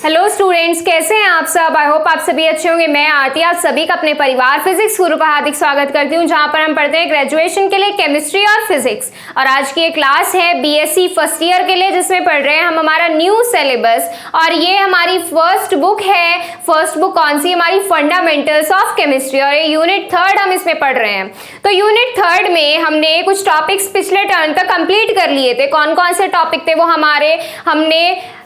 Hello students, कैसे हैं आप सब। आई होप आप सभी अच्छे होंगे। मैं आरती आप सभी का अपने परिवार फिजिक्स गुरु पर हार्दिक स्वागत करती हूं, जहां पर हम पढ़ते हैं ग्रेजुएशन के लिए केमिस्ट्री और फिजिक्स। और आज की एक क्लास है बीएससी फर्स्ट ईयर के लिए, जिसमें पढ़ रहे हैं हम हमारा न्यू सिलेबस। और ये हमारी फर्स्ट बुक है। फर्स्ट बुक कौन सी? हमारी फंडामेंटल्स ऑफ केमिस्ट्री, और ये यूनिट 3 हम इसमें पढ़ रहे हैं। तो यूनिट 3 में हमने कुछ टॉपिक्स पिछले टर्न तक कंप्लीट कर लिए थे। कौन कौन से टॉपिक थे वो हमने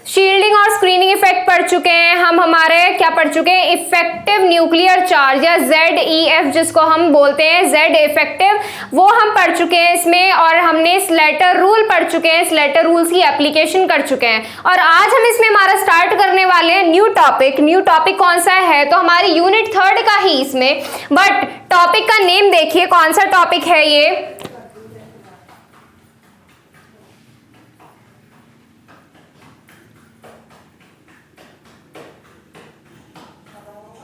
शील्डिंग और स्क्रीनिंग इफेक्ट पढ़ चुके हैं। हम हमारे क्या पढ़ चुके हैं? इफेक्टिव न्यूक्लियर चार्ज या ZEF जिसको हम बोलते हैं, Z इफेक्टिव, वो हम पढ़ चुके हैं इसमें। और हमने स्लेटर रूल पढ़ चुके हैं, स्लेटर रूल्स की एप्लीकेशन कर चुके हैं। और आज हम इसमें हमारा स्टार्ट करने वाले हैं न्यू टॉपिक। न्यू टॉपिक कौन सा है? तो हमारी यूनिट 3 का ही इसमें, बट टॉपिक का नेम देखिए कौन सा टॉपिक है ये।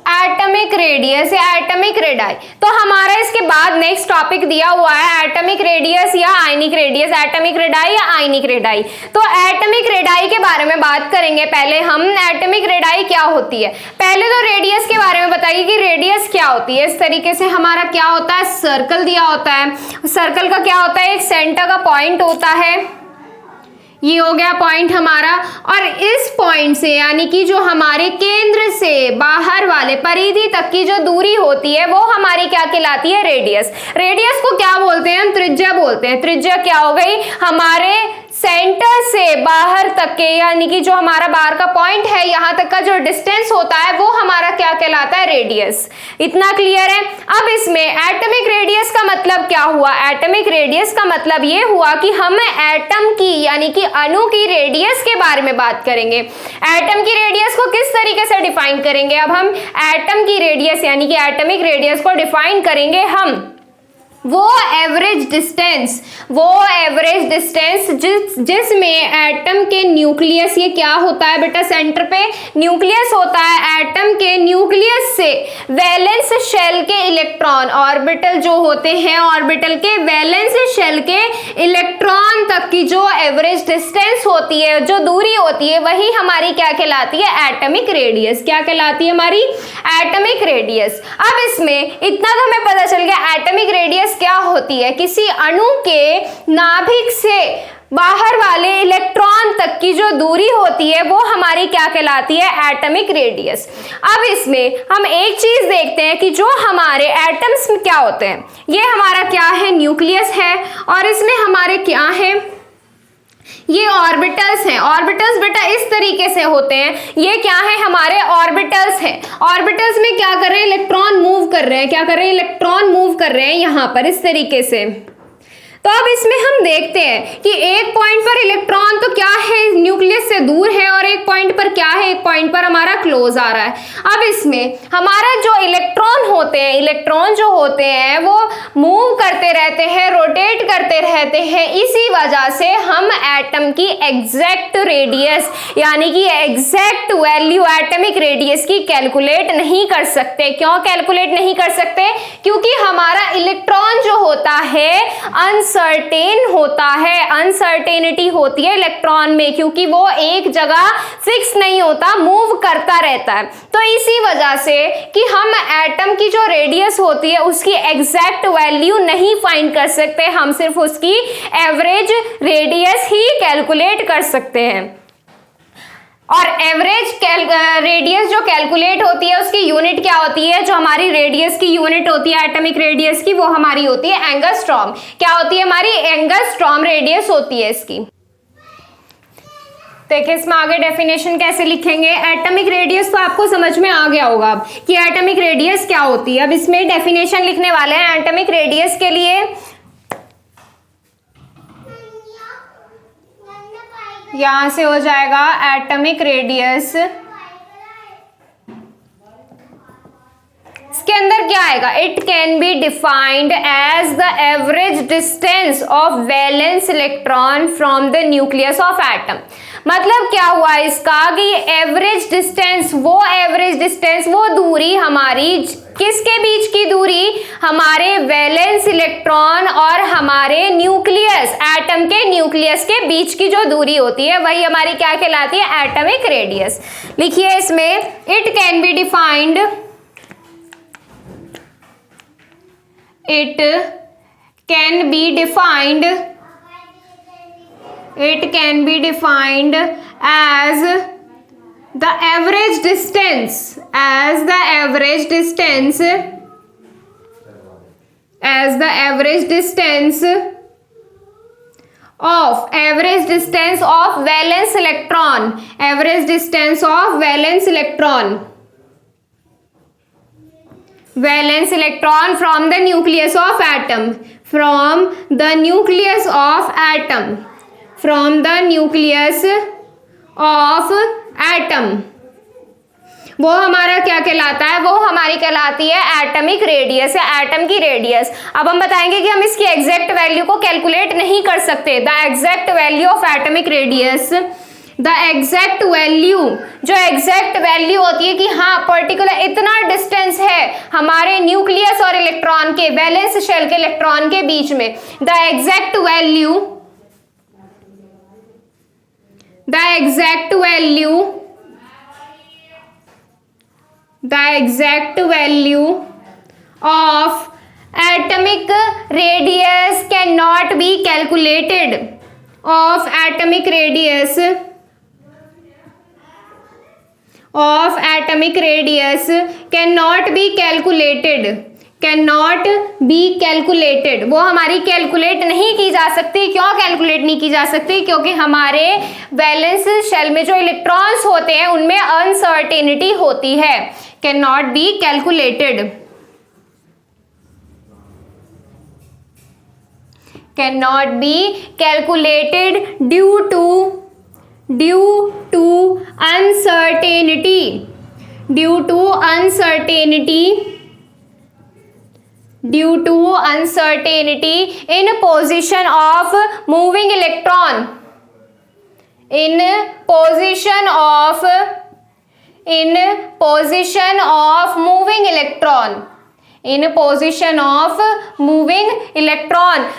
एटॉमिक रेडियस या एटॉमिक रेडाई। तो हमारा इसके बाद नेक्स्ट टॉपिक दिया हुआ है एटॉमिक रेडियस या आयनिक रेडियस, एटॉमिक रेडाई या आयनिक रेडाई। तो एटॉमिक रेडाई के बारे में बात करेंगे। पहले हम एटॉमिक रेडाई क्या होती है, पहले तो रेडियस के बारे में बताइए कि रेडियस क्या होती है। इस तरीके से हमारा क्या होता है, सर्कल दिया होता है। सर्कल का क्या होता है, एक सेंटर का पॉइंट होता है। ये हो गया पॉइंट हमारा। और इस पॉइंट से यानी कि जो हमारे केंद्र से बाहर वाले परिधि तक की जो दूरी होती है वो हमारी क्या कहलाती है, रेडियस। रेडियस को क्या बोलते हैं हम? त्रिज्या बोलते हैं। त्रिज्या क्या हो गई? हमारे सेंटर से बाहर तक के यानी कि जो हमारा बाहर का पॉइंट है यहां तक का जो डिस्टेंस होता है वो हमारा क्या कहलाता है, रेडियस। इतना क्लियर है। अब इसमें एटॉमिक रेडियस का मतलब क्या हुआ? एटॉमिक रेडियस का मतलब ये हुआ कि हम एटम की यानी कि अणु की रेडियस के बारे में बात करेंगे। एटम की रेडियस को किस तरीके से डिफाइन करेंगे? अब हम एटम की रेडियस यानी कि एटॉमिक रेडियस को डिफाइन करेंगे हम वो एवरेज डिस्टेंस जिसमें एटम के न्यूक्लियस, ये क्या होता है बेटा, सेंटर पे न्यूक्लियस होता है। एटम के न्यूक्लियस से वैलेंस शेल के इलेक्ट्रॉन, ऑर्बिटल जो होते हैं, ऑर्बिटल के वैलेंस शेल के इलेक्ट्रॉन तक की जो एवरेज डिस्टेंस होती है, जो दूरी होती है, वही हमारी क्या कहलाती है, एटॉमिक रेडियस। क्या कहलाती है हमारी? Atomic radius. अब इसमें इतना तो हमें पता चल गया एटॉमिक रेडियस क्या होती है। किसी अणु के नाभिक से बाहर वाले इलेक्ट्रॉन तक की जो दूरी होती है वो हमारी क्या कहलाती है, एटॉमिक रेडियस। अब इसमें हम एक चीज देखते हैं कि जो हमारे एटम्स में क्या होते हैं, ये हमारा क्या है, न्यूक्लियस है। और इसमें हमारे क्या है, ये ऑर्बिटल्स हैं। ऑर्बिटल्स बेटा इस तरीके से होते हैं, ये क्या है, हमारे ऑर्बिटल्स हैं। ऑर्बिटल्स में क्या कर रहे हैं, इलेक्ट्रॉन मूव कर रहे हैं। क्या कर रहे हैं, इलेक्ट्रॉन मूव कर रहे हैं यहां पर इस तरीके से। तो अब इसमें हम देखते हैं कि एक पॉइंट पर इलेक्ट्रॉन तो क्या है, न्यूक्लियस से दूर है, और एक पॉइंट पर क्या है, एक पॉइंट पर हमारा क्लोज आ रहा है। अब इसमें हमारा जो इलेक्ट्रॉन होते हैं, इलेक्ट्रॉन जो होते हैं वो मूव करते रहते हैं, रोटेट करते रहते हैं। इसी वजह से हम एटम की एग्जैक्ट रेडियस यानी कि एग्जैक्ट वैल्यू एटॉमिक रेडियस की कैलकुलेट नहीं कर सकते। क्यों कैलकुलेट नहीं कर सकते? क्योंकि हमारा इलेक्ट्रॉन जो होता है अनसर्टेन होता है, अनसर्टेनिटी होती है इलेक्ट्रॉन में, क्योंकि वो एक जगह फिक्स नहीं होता, मूव करता रहता है। तो इसी वजह से कि हम एटम की जो रेडियस होती है उसकी एग्जैक्ट वैल्यू नहीं फाइंड कर सकते, हम सिर्फ उसकी एवरेज रेडियस ही कैलकुलेट कर सकते हैं। और एवरेज रेडियस जो कैलकुलेट होती है उसकी यूनिट क्या होती है? जो हमारी रेडियस की यूनिट होती है एटॉमिक रेडियस की, वो हमारी होती है एंगस्ट्रॉम। क्या होती है हमारी? एंगस्ट्रॉम रेडियस होती है इसकी। देखिए इसमें आगे डेफिनेशन कैसे लिखेंगे। एटॉमिक रेडियस तो आपको समझ में आ गया होगा अब कि एटॉमिक रेडियस क्या होती है। अब इसमें डेफिनेशन लिखने वाले हैं एटॉमिक रेडियस के लिए। यहां से हो जाएगा एटॉमिक रेडियस इसके अंदर क्या आएगा, it can be defined as the average distance of valence electron from the nucleus of atom. मतलब क्या हुआ इसका कि एवरेज डिस्टेंस, वो दूरी हमारी, किसके बीच की दूरी, हमारे वैलेंस इलेक्ट्रॉन और हमारे न्यूक्लियस, एटम के न्यूक्लियस के बीच की जो दूरी होती है वही हमारी क्या कहलाती है, एटॉमिक रेडियस। लिखिए इसमें, it can be defined, it can be defined as the average distance of valence electron from the nucleus of atom, वो हमारा क्या कहलाता है, वो हमारी कहलाती है एटॉमिक रेडियस या एटम की रेडियस। अब हम बताएंगे कि हम इसकी एग्जैक्ट वैल्यू को कैलकुलेट नहीं कर सकते। The exact value of atomic radius, the exact value, जो एग्जैक्ट वैल्यू होती है कि हाँ पर्टिकुलर इतना डिस्टेंस है हमारे न्यूक्लियस और इलेक्ट्रॉन के, वैलेंस शेल के इलेक्ट्रॉन के बीच में, the exact value of atomic radius can not be calculated, वो हमारी कैलकुलेट नहीं की जा सकती। क्यों कैलकुलेट नहीं की जा सकती, क्योंकि हमारे वैलेंस शेल में जो इलेक्ट्रॉन्स होते हैं उनमें अनसर्टेनिटी होती है, can not be calculated, due to uncertainty in position of moving electron,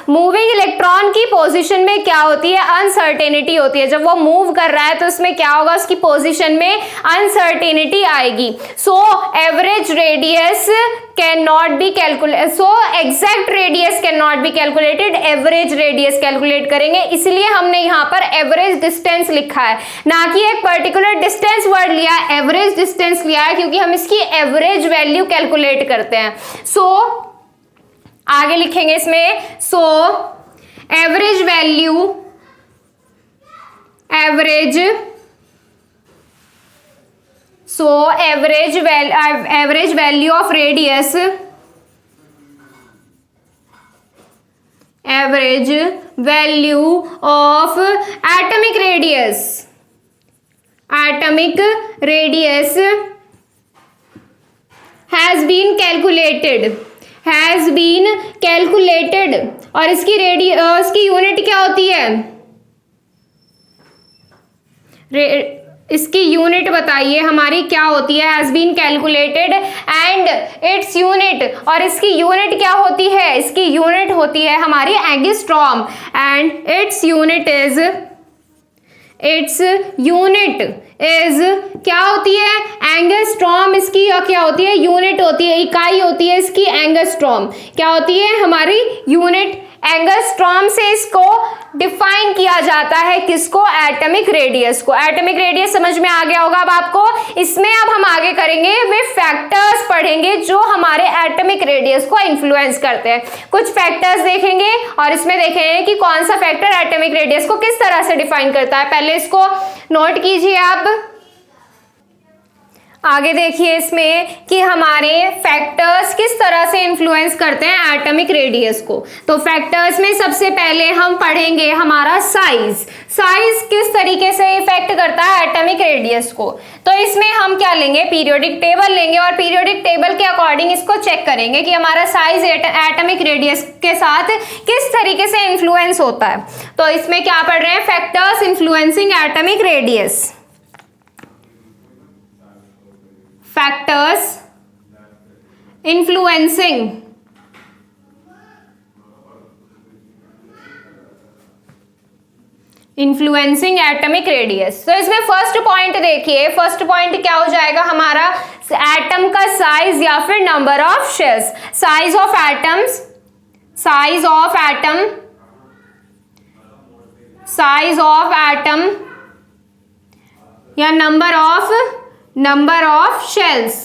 moving electron की पोजीशन में क्या होती है, अनसर्टेनिटी होती है। जब वो मूव कर रहा है तो उसमें क्या होगा, उसकी पोजीशन में अनसर्टेनिटी आएगी। So average radius can not be calculated, exact radius can not be calculated, average radius calculate करेंगे। इसलिए हमने यहाँ पर एवरेज डिस्टेंस लिखा है, ना कि एक पर्टिकुलर डिस्टेंस वर्ड लिया, एवरेज डिस्टेंस लिया है, क्योंकि हम इसकी एवरेज वैल्यू कैलकुलेट करते हैं। आगे लिखेंगे इसमें, average value of radius, average value of atomic radius has been calculated, और इसकी यूनिट क्या होती है, इसकी यूनिट बताइए हमारी क्या होती है, has been calculated and its unit, और इसकी यूनिट क्या होती है, इसकी यूनिट होती है हमारी angstrom, and its unit is क्या होती है, एंगस्ट्रॉम। इसकी क्या होती है, यूनिट होती है, इकाई होती है इसकी एंगस्ट्रॉम। क्या होती है हमारी यूनिट, एंगस्ट्रॉम से इसको डिफाइन किया जाता है, किसको, एटॉमिक रेडियस को। एटॉमिक रेडियस समझ में आ गया होगा अब आपको। इसमें अब हम आगे करेंगे, वे फैक्टर्स पढ़ेंगे जो हमारे एटॉमिक रेडियस को इन्फ्लुएंस करते हैं। कुछ फैक्टर्स देखेंगे और इसमें देखेंगे कि कौन सा फैक्टर एटॉमिक रेडियस को किस तरह से डिफाइन करता है। पहले इसको नोट कीजिए आप। आगे देखिए इसमें कि हमारे फैक्टर्स किस तरह से इन्फ्लुएंस करते हैं एटॉमिक रेडियस को। तो फैक्टर्स में सबसे पहले हम पढ़ेंगे हमारा साइज। साइज किस तरीके से इफेक्ट करता है एटॉमिक रेडियस को। तो इसमें हम क्या लेंगे, पीरियोडिक टेबल लेंगे और पीरियोडिक टेबल के अकॉर्डिंग इसको चेक करेंगे कि हमारा साइज एटॉमिक रेडियस के साथ किस तरीके से इन्फ्लुएंस होता है। तो इसमें क्या पढ़ रहे हैं, factors influencing atomic radius. Factors influencing atomic radius. तो इसमें फर्स्ट पॉइंट देखिए, फर्स्ट पॉइंट क्या हो जाएगा हमारा, एटम का साइज या फिर number of shells. Size of atoms, size of atom, size of atom या नंबर ऑफ शेल्स।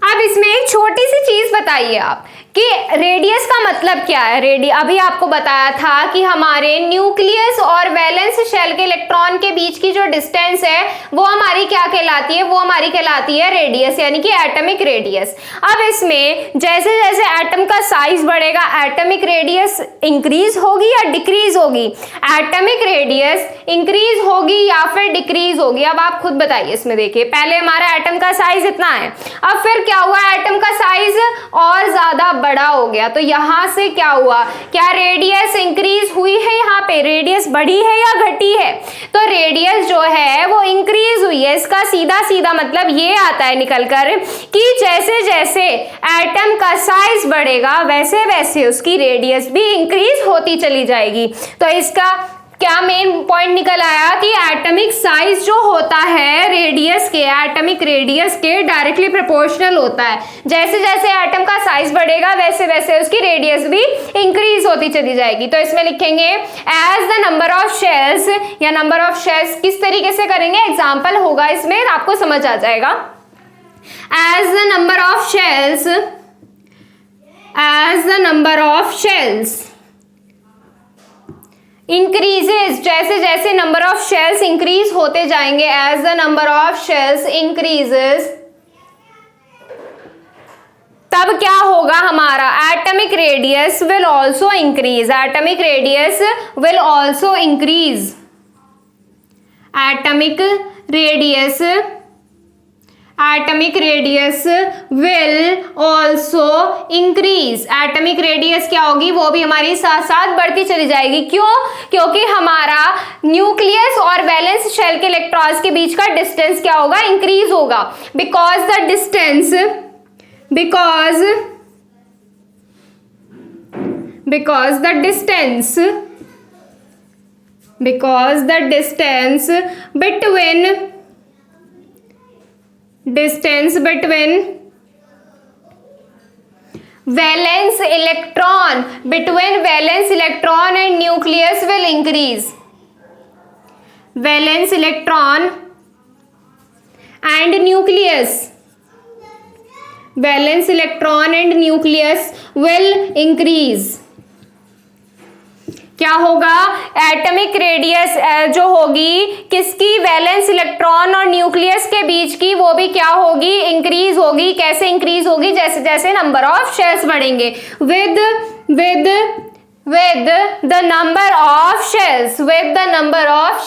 अब इसमें एक छोटी सी चीज बताइए आप कि रेडियस का मतलब क्या है। अभी आपको बताया था कि हमारे न्यूक्लियस और वैलेंस शेल के इलेक्ट्रॉन के बीच की जो डिस्टेंस है वो हमारी क्या कहलाती है, वो हमारी कहलाती है रेडियस, यानी कि एटॉमिक रेडियस। अब इसमें जैसे जैसे एटम का साइज बढ़ेगा एटॉमिक रेडियस इंक्रीज होगी या डिक्रीज होगी, एटॉमिक रेडियस इंक्रीज होगी या फिर डिक्रीज होगी। अब आप खुद बताइए। इसमें देखिए पहले हमारा एटम का साइज इतना है, अब फिर क्या हुआ, एटम का साइज और ज्यादा बड़ा हो गया। तो यहां से क्या हुआ, क्या रेडियस इंक्रीज हुई है, यहाँ पे रेडियस बढ़ी है या घटी है। तो रेडियस जो है वो इंक्रीज हुई है। इसका सीधा सीधा मतलब ये आता है निकलकर कि जैसे जैसे एटम का साइज बढ़ेगा वैसे वैसे उसकी रेडियस भी इंक्रीज होती चली जाएगी। तो इसका क्या मेन पॉइंट निकल आया कि एटॉमिक साइज जो होता है रेडियस के, एटॉमिक रेडियस के डायरेक्टली प्रोपोर्शनल होता है। जैसे जैसे एटम का साइज बढ़ेगा वैसे वैसे उसकी रेडियस भी इंक्रीज होती चली जाएगी। तो इसमें लिखेंगे as the number of shells, या नंबर ऑफ शेल्स किस तरीके से करेंगे, एग्जाम्पल होगा इसमें आपको समझ आ जाएगा। As the number of shells, as the number of shells increases, जैसे जैसे नंबर ऑफ शेल्स इंक्रीज होते जाएंगे, as the number of shells increases, तब क्या होगा हमारा atomic radius will also increase, atomic radius will also increase, atomic radius will also increase. Atomic radius क्या होगी, वो भी हमारी साथ साथ बढ़ती चली जाएगी। क्यों, क्योंकि हमारा न्यूक्लियस और वैलेंस शेल के इलेक्ट्रॉन्स के बीच का डिस्टेंस क्या होगा, इंक्रीज होगा। Because the distance between valence electron and nucleus will increase. Valence electron and nucleus will increase. क्या होगा, एटॉमिक रेडियस जो होगी किसकी, वैलेंस इलेक्ट्रॉन और न्यूक्लियस के बीच की, वो भी क्या होगी, इंक्रीज होगी। कैसे इंक्रीज होगी, जैसे जैसे नंबर ऑफ शेल्स बढ़ेंगे, with the number of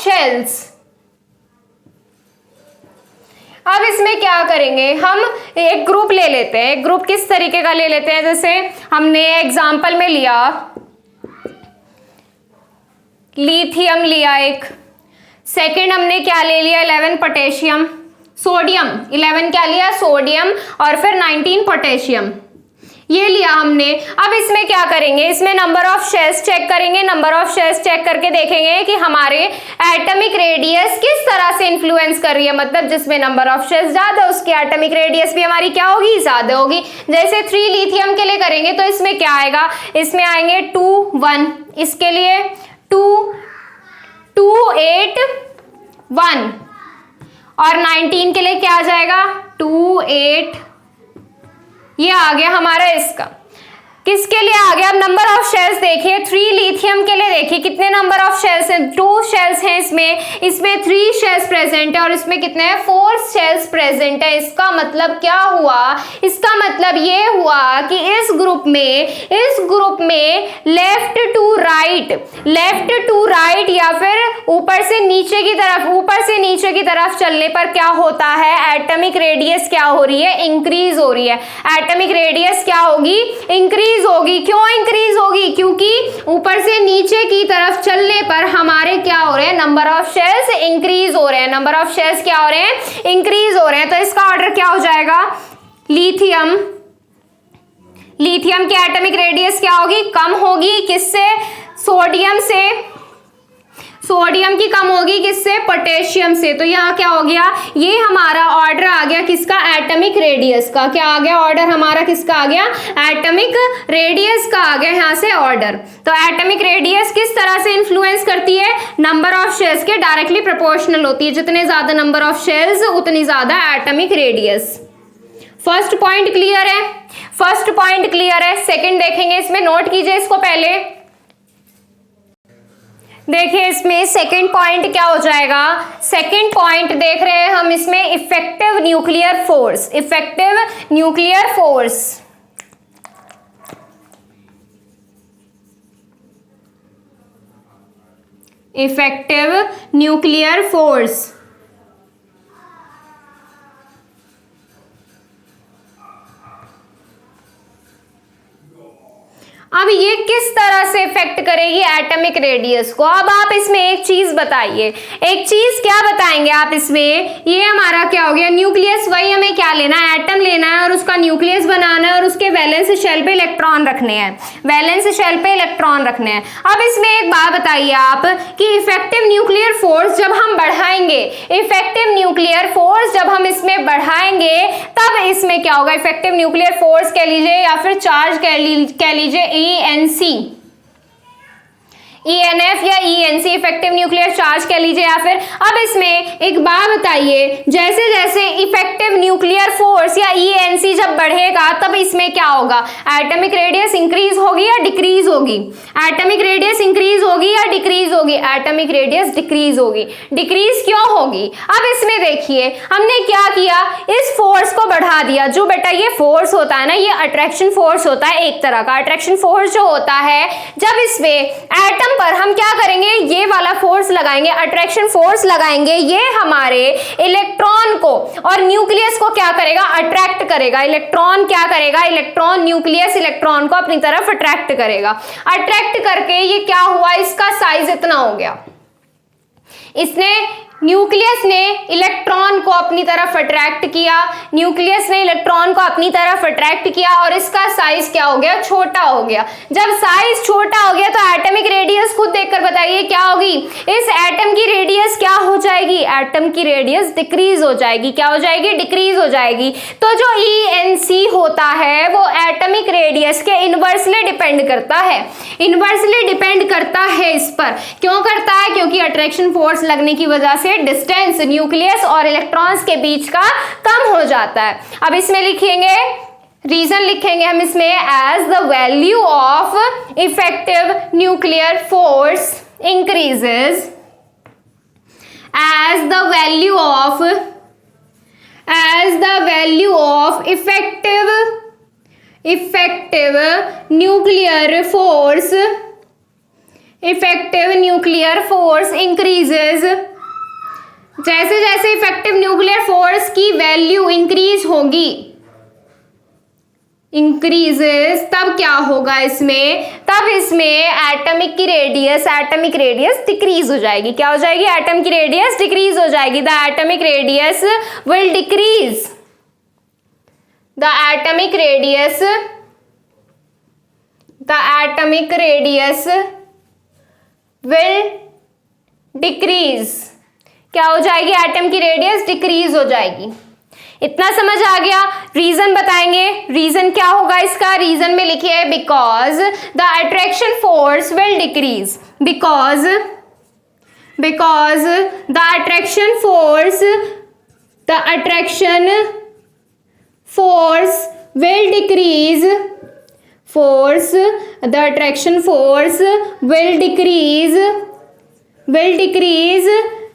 shells. अब इसमें क्या करेंगे, हम एक ग्रुप ले लेते हैं। ग्रुप किस तरीके का ले लेते हैं, जैसे हमने एग्जाम्पल में लिया लिथियम लिया एक, सेकंड हमने क्या ले लिया 11 पोटेशियम, सोडियम 11 क्या लिया सोडियम, और फिर 19 पोटेशियम ये लिया हमने। अब इसमें क्या करेंगे, इसमें नंबर ऑफ शेल्स चेक करेंगे। नंबर ऑफ शेल्स चेक करके देखेंगे कि हमारे एटॉमिक रेडियस किस तरह से इन्फ्लुएंस कर रही है, मतलब जिसमें नंबर ऑफ शेल्स ज्यादा उसकी एटॉमिक रेडियस भी हमारी क्या होगी, ज्यादा होगी। जैसे 3 लिथियम के लिए करेंगे तो इसमें क्या आएगा, इसमें आएंगे 2 1, इसके लिए 2 2 8 1, और 19 के लिए क्या आ जाएगा 2 8, ये आ गया हमारा इसका। किसके लिए आ गया? अब नंबर ऑफ शेल्स देखिए, 3 लिथियम के लिए देखिए कितने नंबर ऑफ शेल्स हैं? 2 शेल्स हैं इसमें 3 शेल्स प्रेजेंट है और इसमें कितने हैं? 4 शेल्स प्रेजेंट है। इसका मतलब क्या हुआ? इसका मतलब ये हुआ कि इस ग्रुप में लेफ्ट टू राइट या फिर ऊपर से नीचे की तरफ चलने पर क्या होता है? एटॉमिक रेडियस क्या हो रही है? इंक्रीज हो रही है। एटॉमिक रेडियस क्या होगी? इंक्रीज होगी। क्यों इंक्रीज होगी? क्योंकि ऊपर से नीचे की तरफ चलने पर हमारे क्या हो रहे हैं? नंबर ऑफ शेल्स इंक्रीज हो रहे हैं। नंबर ऑफ शेल्स क्या हो रहे हैं? इंक्रीज हो रहे हैं। तो इसका ऑर्डर क्या हो जाएगा? लिथियम की एटॉमिक रेडियस क्या होगी? कम होगी। किससे? सोडियम से। सोडियम की कम होगी किससे? पोटेशियम से। तो यहाँ क्या हो गया? ये हमारा ऑर्डर आ गया किसका? एटॉमिक रेडियस का। क्या आ गया ऑर्डर हमारा? किसका आ गया? एटॉमिक रेडियस का आ गया यहाँ से ऑर्डर। तो एटॉमिक रेडियस किस तरह से इन्फ्लुएंस करती है? नंबर ऑफ शेल्स के डायरेक्टली प्रोपोर्शनल होती है। जितने ज्यादा नंबर ऑफ शेल्स उतनी ज्यादा atomic radius. First point clear है? फर्स्ट पॉइंट क्लियर है। सेकंड देखेंगे, इसमें नोट कीजिए इसको पहले। देखिए इसमें सेकंड पॉइंट क्या हो जाएगा? सेकंड पॉइंट देख रहे हैं हम इसमें effective nuclear force. Effective nuclear force, effective nuclear force. अब ये किस तरह से इफेक्ट करेगी एटॉमिक रेडियस को? अब आप इसमें एक चीज बताइए। एक चीज क्या बताएंगे आप इसमें? ये हमारा क्या हो गया? न्यूक्लियस। वही हमें क्या लेना है? एटम लेना है और उसका न्यूक्लियस बनाना है और उसके वैलेंस शेल पे इलेक्ट्रॉन रखने हैं। वैलेंस शेल पे इलेक्ट्रॉन रखने हैं। अब इसमें एक बात बताइए आप कि इफेक्टिव न्यूक्लियर फोर्स जब हम बढ़ाएंगे, इफेक्टिव न्यूक्लियर फोर्स जब हम इसमें बढ़ाएंगे तब इसमें क्या होगा? इफेक्टिव न्यूक्लियर फोर्स कह लीजिए या फिर चार्ज कह लीजिए, ENC, ENF या ENC, इफेक्टिव न्यूक्लियर चार्ज कह लीजिए या फिर। अब इसमें एक बात बताइए, जैसे जैसे इफेक्टिव न्यूक्लियर फोर्स या ENC जब बढ़ेगा तब इसमें क्या होगा? एटॉमिक रेडियस इंक्रीज होगी या डिक्रीज होगी? एटॉमिक रेडियस इंक्रीज होगी या डिक्रीज होगी? एटॉमिक रेडियस डिक्रीज होगी। डिक्रीज क्यों होगी? अब इसमें देखिए हमने क्या किया? इस फोर्स को बढ़ा दिया। जो बेटा ये फोर्स होता है ना, ये अट्रैक्शन फोर्स होता है एक तरह का। अट्रैक्शन फोर्स जो होता है, जब इसमें एटम पर हम क्या करेंगे? ये वाला फोर्स लगाएंगे, अट्रैक्शन फोर्स लगाएंगे। ये हमारे इलेक्ट्रॉन को और न्यूक्लियस को क्या करेगा? अट्रैक्ट करेगा। इलेक्ट्रॉन क्या करेगा? इलेक्ट्रॉन, न्यूक्लियस इलेक्ट्रॉन को अपनी तरफ अट्रैक्ट करेगा। अट्रैक्ट करके ये क्या हुआ? इसका साइज इतना हो गया। इसने न्यूक्लियस ने इलेक्ट्रॉन को अपनी तरफ अट्रैक्ट किया, न्यूक्लियस ने इलेक्ट्रॉन को अपनी तरफ अट्रैक्ट किया और इसका साइज क्या हो गया? छोटा हो गया। जब साइज छोटा हो गया तो एटॉमिक रेडियस खुद देखकर बताइए क्या होगी? इस एटम की रेडियस क्या हो जाएगी? एटम की रेडियस डिक्रीज हो जाएगी। क्या हो जाएगी? डिक्रीज हो जाएगी। तो जो ENC होता है वो एटॉमिक रेडियस के इनवर्सली डिपेंड करता है। इनवर्सली डिपेंड करता है इस पर। क्यों करता है? क्योंकि अट्रैक्शन फोर्स लगने की वजह से डिस्टेंस न्यूक्लियस और इलेक्ट्रॉन्स के बीच का कम हो जाता है। अब इसमें लिखेंगे, रीजन लिखेंगे हम इसमें, as the value of effective nuclear force increases, as the value of effective nuclear force increases. जैसे जैसे इफेक्टिव न्यूक्लियर फोर्स की वैल्यू इंक्रीज होगी, इंक्रीजेस, तब क्या होगा इसमें? तब इसमें एटॉमिक रेडियस डिक्रीज हो जाएगी। क्या हो जाएगी? एटम की रेडियस डिक्रीज हो जाएगी। The atomic radius will decrease. The atomic radius will decrease. क्या हो जाएगी? एटम की रेडियस डिक्रीज हो जाएगी। इतना समझ आ गया? रीजन बताएंगे। रीजन क्या होगा इसका? रीजन में लिखिए, because the attraction force will decrease. Because the attraction force will decrease force, the attraction force will decrease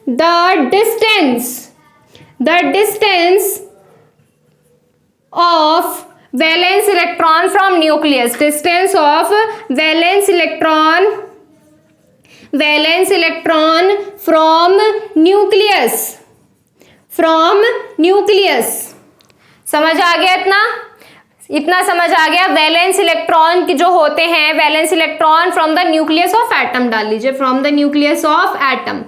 the distance of valence electron from nucleus, distance of valence electron from nucleus। समझ आ गया? इतना समझ आ गया। Valence electron जो होते हैं, valence electron from the nucleus of atom डाल लीजिए, from the nucleus of atom.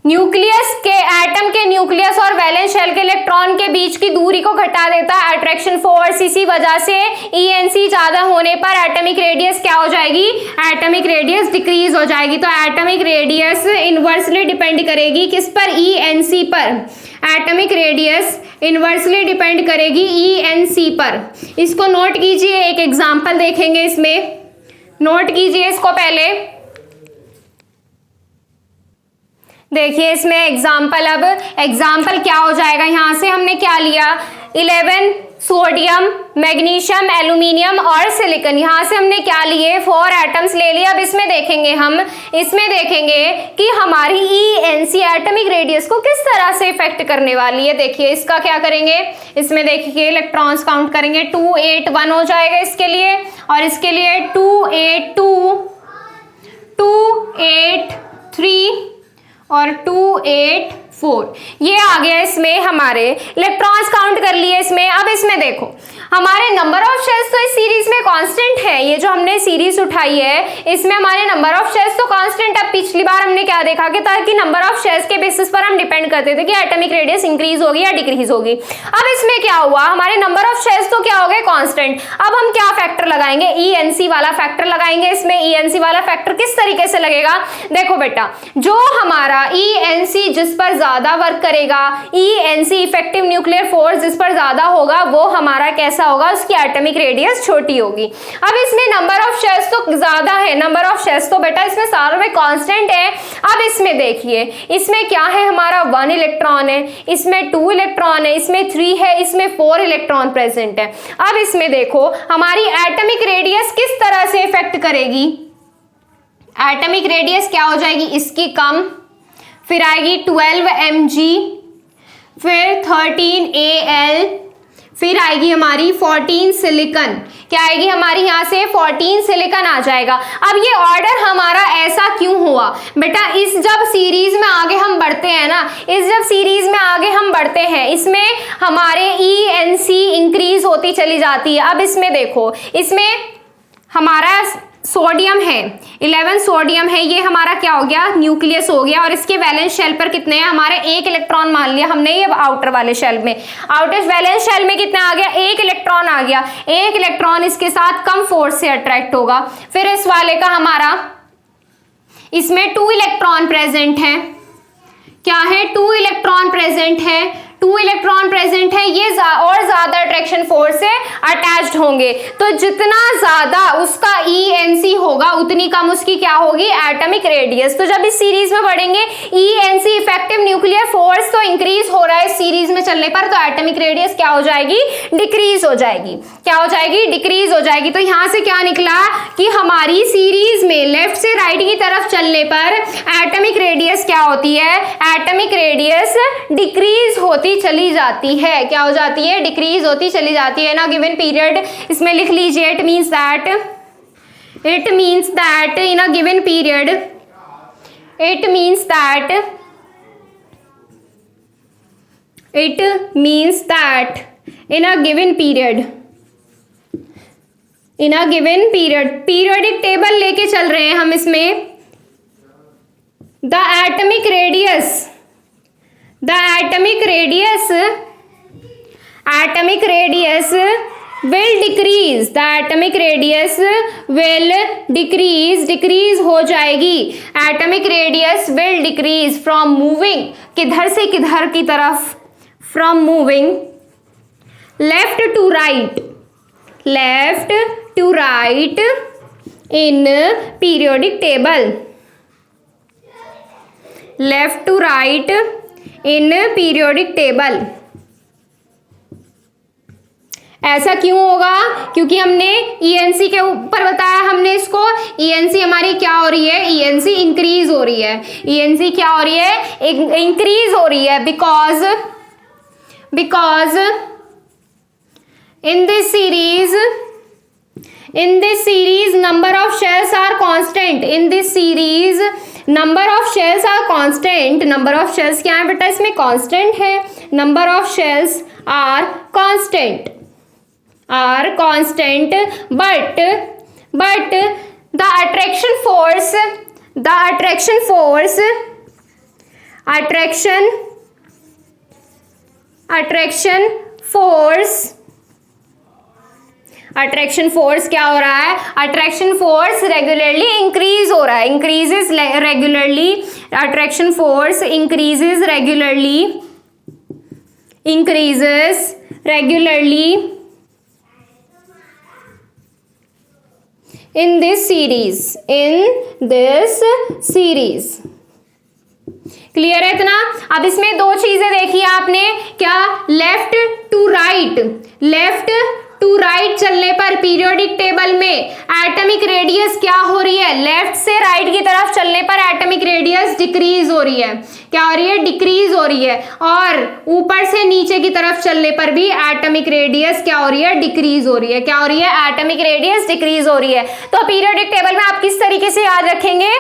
Nucleus के एटम के न्यूक्लियस और वैलेंस शेल के इलेक्ट्रॉन के बीच की दूरी को घटा देता है अट्रैक्शन फोर्स। इसी वजह से ENC ज्यादा होने पर एटॉमिक रेडियस क्या हो जाएगी? एटॉमिक रेडियस डिक्रीज हो जाएगी। तो एटॉमिक रेडियस इनवर्सली डिपेंड करेगी किस पर? ENC पर। एटॉमिक रेडियस इनवर्सली डिपेंड करेगी ENC पर। इसको नोट कीजिए, एक एग्जाम्पल देखेंगे इसमें, नोट कीजिए इसको पहले। देखिए इसमें एग्जाम्पल, अब एग्जाम्पल क्या हो जाएगा? यहां से हमने क्या लिया? 11 सोडियम, मैग्नीशियम, एल्यूमिनियम और सिलिकॉन। यहां से हमने क्या लिए? 4 एटम्स ले लिए। अब इसमें देखेंगे हम, इसमें देखेंगे कि हमारी ENC एटॉमिक रेडियस को किस तरह से इफेक्ट करने वाली है। देखिए इसका क्या करेंगे, इसमें देखिए इलेक्ट्रॉन्स काउंट करेंगे, 281 हो जाएगा इसके लिए, और इसके लिए 282, 283 और 284 ये आ गया। इसमें हमारे इलेक्ट्रॉन्स काउंट कर लिए इसमें। अब इसमें देखो हमारे नंबर ऑफ शेल्स तो इस सीरीज में कांस्टेंट है। ये जो हमने सीरीज उठाई है इसमें हमारे नंबर ऑफ शेल्स तो कांस्टेंट। अब पिछली बार हमने क्या देखा कि ताकि नंबर ऑफ शेल्स के बेसिस पर हम डिपेंड करते थे कि एटॉमिक रेडियस इंक्रीज होगी या डिक्रीज होगी। अब इसमें क्या हुआ, हमारे नंबर ऑफ शेल्स तो क्या हो गए? कांस्टेंट। अब हम क्या फैक्टर लगाएंगे? ENC वाला फैक्टर लगाएंगे। इसमें ENC वाला फैक्टर किस तरीके से लगेगा? देखो बेटा, जो हमारा ENC जिस पर ज्यादा वर्क करेगा, ENC इफेक्टिव न्यूक्लियर फोर्स जिस पर ज्यादा होगा, वो हमारा कैसा होगा? उसकी एटॉमिक रेडियस छोटी होगी। अब इसमें नंबर ऑफ शेल्स तो ज्यादा है, नंबर ऑफ शेल्स तो बेटा इसमें सारों में कांस्टेंट है। अब इसमें देखिए, इसमें क्या है? हमारा 1 इलेक्ट्रॉन है, इसमें 2 इलेक्ट्रॉन है, इसमें 3 है, इसमें 4 इलेक्ट्रॉन प्रेजेंट है। अब इसमें देखो हमारी एटॉमिक रेडियस किस तरह से इफेक्ट करेगी? एटॉमिक रेडियस क्या हो जाएगी? इसकी कम, फिर आएगी 12 mg, फिर 13 Al, फिर आएगी हमारी 14 सिलिकॉन। क्या आएगी हमारी? यहाँ से 14 सिलिकॉन आ जाएगा। अब ये ऑर्डर हमारा ऐसा क्यों हुआ बेटा? इस जब सीरीज में आगे हम बढ़ते हैं ना, इसमें हमारे ENC इंक्रीज होती चली जाती है। अब इसमें देखो, इसमें हमारा सोडियम है, 11 सोडियम है, ये हमारा क्या हो गया? न्यूक्लियस हो गया। और इसके वैलेंस शेल पर कितने हैं? हमारे 1 इलेक्ट्रॉन मान लिया हमने। ये आउटर वाले शेल में, आउटर वैलेंस शेल में कितना आ गया? 1 इलेक्ट्रॉन आ गया। 1 इलेक्ट्रॉन इसके साथ कम फोर्स से अट्रैक्ट होगा। फिर इस वाले का हमारा, इसमें 2 इलेक्ट्रॉन प्रेजेंट है। क्या है? 2 इलेक्ट्रॉन प्रेजेंट है, 2 इलेक्ट्रॉन प्रेजेंट है। ये और ज्यादा अट्रैक्शन फोर्स से अटैच्ड होंगे। तो जितना ज्यादा उसका ENC होगा उतनी कम उसकी क्या होगी? Atomic radius. तो जब इस सीरीज में बढ़ेंगे, ENC इफेक्टिव न्यूक्लियर फोर्स तो इंक्रीज हो रहा है इस सीरीज में चलने पर, तो एटॉमिक रेडियस क्या हो जाएगी? डिक्रीज हो जाएगी। क्या हो जाएगी? डिक्रीज हो जाएगी। तो यहां से क्या निकला कि हमारी सीरीज में लेफ्ट से राइट की तरफ चलने पर एटॉमिक रेडियस क्या होती है? एटॉमिक रेडियस डिक्रीज होती चली जाती है। क्या हो जाती है? डिक्रीज होती चली जाती है ना गिवन पीरियड। इसमें लिख लीजिए, it means that in a given period, it means that in a given period periodic table लेके चल रहे हैं हम इसमें। the atomic radius will decrease, the atomic radius will decrease हो जाएगी। atomic radius will decrease from moving, किधर से किधर की तरफ? from moving left to right in periodic table, left to right in periodic table। ऐसा क्यों होगा? क्योंकि हमने ईएनसी के ऊपर बताया, हमने इसको ईएनसी हमारी क्या हो रही है, ईएनसी इंक्रीज हो रही है, ईएनसी क्या हो रही है, इंक्रीज हो रही है, because in this series number of shells are constant, in this series number of shells are constant, number of shells क्या है बेटा, इसमें constant है, number of shells are constant but the attraction force attraction force क्या हो रहा है, attraction force regularly increase हो रहा है, increases regularly, attraction force increases regularly in this series clear है इतना? अब इसमें दो चीजें देखी आपने, क्या, लेफ्ट टू राइट चलने पर पीरियोडिक टेबल में एटॉमिक रेडियस क्या हो रही है, लेफ्ट से राइट की तरफ चलने पर एटॉमिक रेडियस डिक्रीज हो रही है, क्या हो रही है, डिक्रीज हो रही है, और ऊपर से नीचे की तरफ चलने पर भी एटॉमिक रेडियस क्या हो रही है, डिक्रीज हो रही है, क्या हो रही है, एटॉमिक रेडियस डिक्रीज हो रही है। तो पीरियोडिक टेबल में आप किस तरीके से याद रखेंगे,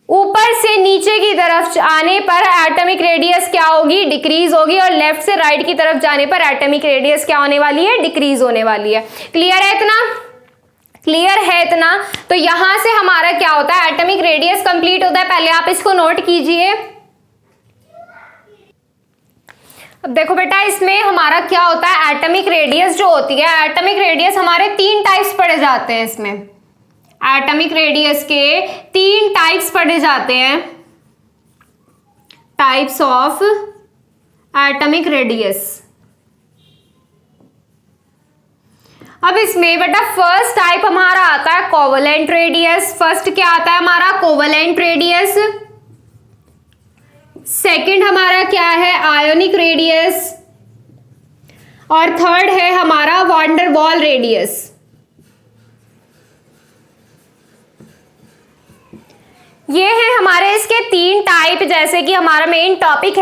ऊपर से नीचे की तरफ आने पर एटॉमिक रेडियस क्या होगी, डिक्रीज होगी, और लेफ्ट से राइट की तरफ जाने पर एटॉमिक रेडियस क्या होने वाली है, डिक्रीज होने वाली है। क्लियर है इतना? क्लियर है इतना? तो यहां से हमारा क्या होता है, एटॉमिक रेडियस कंप्लीट होता है। पहले आप इसको नोट कीजिए। अब देखो बेटा, इसमें हमारा क्या होता है, एटॉमिक रेडियस जो होती है, एटॉमिक रेडियस हमारे 3 टाइप्स पढ़े जाते हैं इसमें, एटॉमिक रेडियस के 3 टाइप्स पढ़े जाते हैं, टाइप्स ऑफ एटॉमिक रेडियस। अब इसमें बेटा फर्स्ट टाइप हमारा आता है कोवेलेंट रेडियस। फर्स्ट क्या आता है हमारा, कोवेलेंट रेडियस। सेकंड हमारा क्या है, आयोनिक रेडियस, और थर्ड है हमारा वान डेर वाल रेडियस। ये है हमारे इसके 3 टाइप। जैसे कि हमारा मेन टॉपिक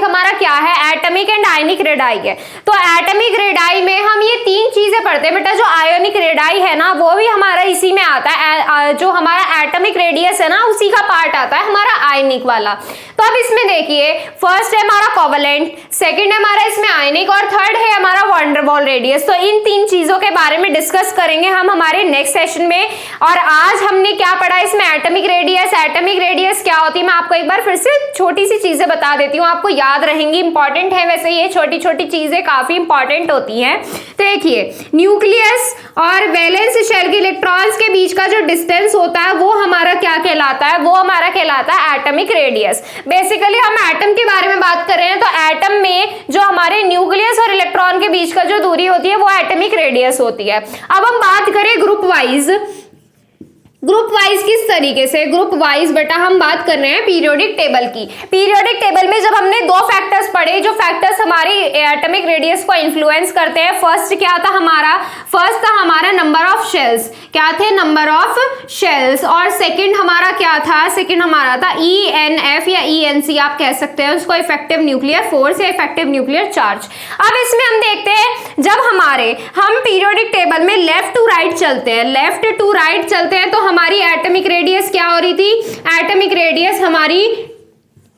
हमारा क्या है, एटॉमिक एंड आयनिक रेडाई है। तो एटॉमिक रेडाई में हम ये 3 चीजें पढ़ते हैं बेटा। जो आयोनिक रेडाई है ना, वो भी हमारा इसी में आता है, जो हमारा एटॉमिक रेडियस है ना, उसी का पार्ट आता है हमारा आयनिक वाला। तो अब इसमें देखिए, फर्स्ट है हमारा कोवेलेंट, सेकंड है हमारा इसमें आयनिक, और थर्ड है हमारा वान डेर वाल रेडियस। तो इन 3 चीजों के बारे में डिस्कस करेंगे हम हमारे नेक्स्ट सेशन में। और आज हमने क्या पढ़ा इसमें, एटॉमिक रेडियस। एटॉमिक रेडियस क्या होती है, मैं आपको एक बार फिर से छोटी सी चीजें बता देती हूँ, आपको याद रहेंगी, इंपॉर्टेंट है। वैसे ये छोटी छोटी चीजें काफी इंपॉर्टेंट होती हैं। तो देखिए, न्यूक्लियस और वैलेंस शेल के इलेक्ट्रॉन्स के बीच का जो डिस्टेंस होता है, वो हमारा क्या कहलाता है, वो हमारा कहलाता है एटॉमिक रेडियस। बेसिकली हम एटम के बारे में बात कर रहे हैं, तो एटम में जो हमारे न्यूक्लियस और इलेक्ट्रॉन के बीच का जो दूरी होती है, वो एटॉमिक रेडियस होती है। अब हम बात करें ग्रुप वाइज किस तरीके से, ग्रुप वाइज बेटा हम बात कर रहे हैं पीरियोडिक टेबल की। पीरियोडिक टेबल में जब हमने 2 फैक्टर्स पढ़े, जो फैक्टर्स हमारी एटॉमिक रेडियस को इन्फ्लुएंस करते हैं। फर्स्ट क्या था हमारा, फर्स्ट था हमारा नंबर ऑफ शेल्स, क्या थे, नंबर ऑफ शेल्स। और सेकंड हमारा क्या था, सेकंड हमारा था ENF या ENC आप कह सकते हैं उसको, इफेक्टिव न्यूक्लियर फोर्स या इफेक्टिव न्यूक्लियर चार्ज। अब इसमें हम देखते हैं, जब हम पीरियोडिक टेबल में लेफ्ट टू राइट चलते हैं, तो हमारी एटॉमिक रेडियस क्या हो रही थी, एटॉमिक रेडियस हमारी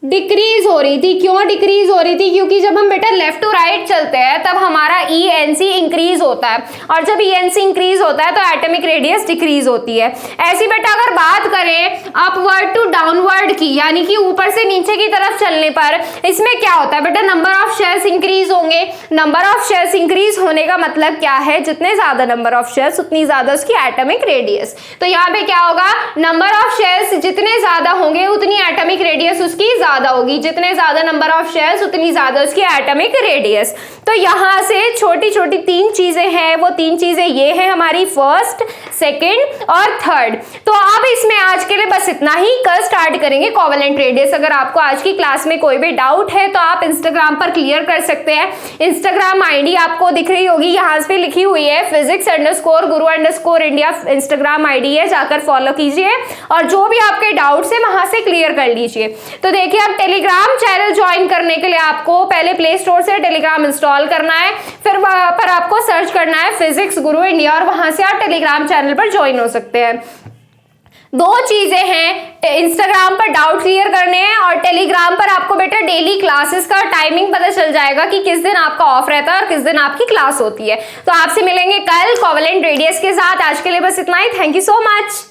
डिक्रीज हो रही थी। क्यों डिक्रीज हो रही थी, क्योंकि जब हम बेटा लेफ्ट टू राइट चलते हैं तब हमारा ENC इंक्रीज होता है, और जब ENC इंक्रीज होता है तो एटॉमिक रेडियस डिक्रीज होती है। ऐसी बेटा अगर बात करें अपवर्ड टू डाउनवर्ड की, यानी कि ऊपर से नीचे की तरफ चलने पर, इसमें क्या होता है बेटा, नंबर ऑफ शेल्स इंक्रीज होंगे। नंबर ऑफ शेल्स इंक्रीज होने का मतलब क्या है, जितने ज्यादा नंबर ऑफ शेल्स उतनी ज्यादा उसकी एटॉमिक रेडियस। तो यहाँ पे क्या होगा, नंबर ऑफ शेल्स जितने ज्यादा होंगे उतनी एटॉमिक रेडियस उसकी ज्यादा होगी, जितने ज्यादा नंबर ऑफ शेल्स उतनी ज्यादा उसकी एटॉमिक रेडियस। तो यहां से छोटी छोटी 3 चीजें हैं, वो 3 चीजें ये हैं हमारी, फर्स्ट, सेकंड और थर्ड। तो अब इसमें आज के लिए बस इतना ही, कल स्टार्ट करेंगे मिलेंगे कोवेलेंट रेडियस। अगर आपको आज की क्लास में कोई भी डाउट है तो आप इंस्टाग्राम पर क्लियर कर सकते हैं। इंस्टाग्राम आईडी आपको दिख रही होगी, यहाँ पे लिखी हुई है physics_guru_india इंस्टाग्राम आईडी है, जाकर फॉलो कीजिए और जो भी आपके डाउट्स है वहां से क्लियर कर लीजिए। तो देखिए, अब टेलीग्राम चैनल ज्वाइन करने के लिए आपको पहले प्ले स्टोर से टेलीग्राम इंस्टॉल करना है, फिर वहां पर आपको सर्च करना है फिजिक्स गुरु इंडिया और वहां से आप टेलीग्राम चैनल पर ज्वाइन हो सकते हैं। दो चीजें हैं, इंस्टाग्राम पर डाउट क्लियर करने हैं और टेलीग्राम पर आपको बेटा डेली क्लासेस का टाइमिंग पता चल जाएगा कि किस दिन आपका ऑफ रहता है और किस दिन आपकी क्लास होती है। तो आपसे मिलेंगे कल कोवेलेंट रेडियस के साथ। आज के लिए बस इतना ही। Thank you so much.